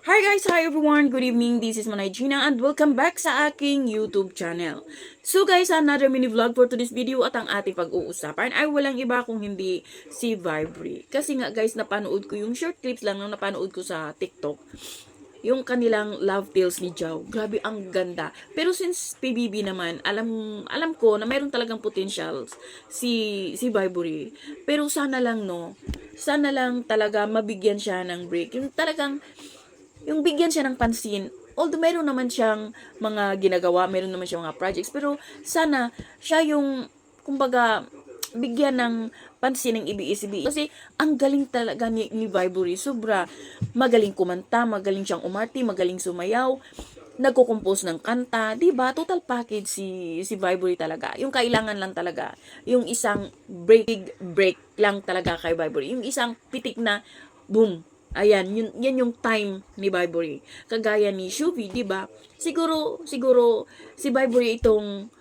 Hi guys! Hi everyone! Good evening! This is Manay Gina and welcome back sa aking YouTube channel. So guys, another mini vlog for today's video at ang ating pag-uusapan ay walang iba kung hindi si Vibree. Kasi nga guys, napanood ko yung short clips lang na napanood ko sa TikTok. Yung kanilang love tales ni Jao. Grabe, ang ganda. Pero since PBB naman, alam ko na mayroon talagang potential si Vibree. Pero sana lang talaga mabigyan siya ng break. Yung bigyan siya ng pansin, although meron naman siyang mga ginagawa, meron naman siyang mga projects, pero sana siya yung, kumbaga, bigyan ng pansin ng ABS-CBN. Kasi ang galing talaga ni Vibree. Sobra. Magaling kumanta, magaling siyang umarte, magaling sumayaw, nagko-compose ng kanta, 'di ba? Total package si Vibree talaga. Yung kailangan lang talaga, yung isang break lang talaga kay Vibree. Yung isang pitik na boom. Ayan, yan yung time ni Vibree. Kagaya ni Shuvi, 'di ba? Siguro si Vibree itong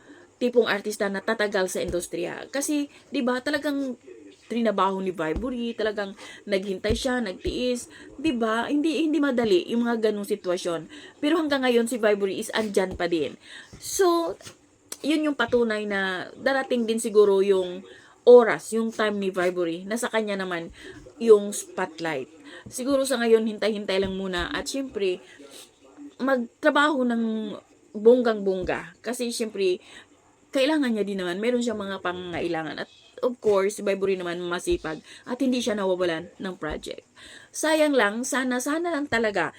tipong artista na tatagal sa industriya. Kasi 'di ba, talagang trinabaho ni Vibree, talagang naghintay siya, nagtiis, 'di ba? Hindi madali yung mga ganung sitwasyon. Pero hanggang ngayon si Vibree is andyan pa din. So, yun yung patunay na darating din siguro yung oras, yung time ni Vibree, nasa kanya naman yung spotlight. Siguro sa ngayon, hintay-hintay lang muna at syempre, magtrabaho ng bonggang-bongga. Kasi syempre, kailangan niya din naman, meron siyang mga pangangailangan. At of course, si Vibree naman masipag at hindi siya nawawalan ng project. Sayang lang, sana lang talaga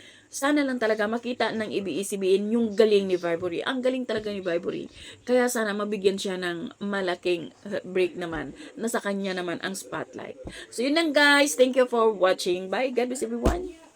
makita ng ABS-CBN yung galing ni Vibree. Ang galing talaga ni Vibree. Kaya sana mabigyan siya ng malaking break naman. Nasa kanya naman ang spotlight. So yun lang guys. Thank you for watching. Bye. God bless everyone.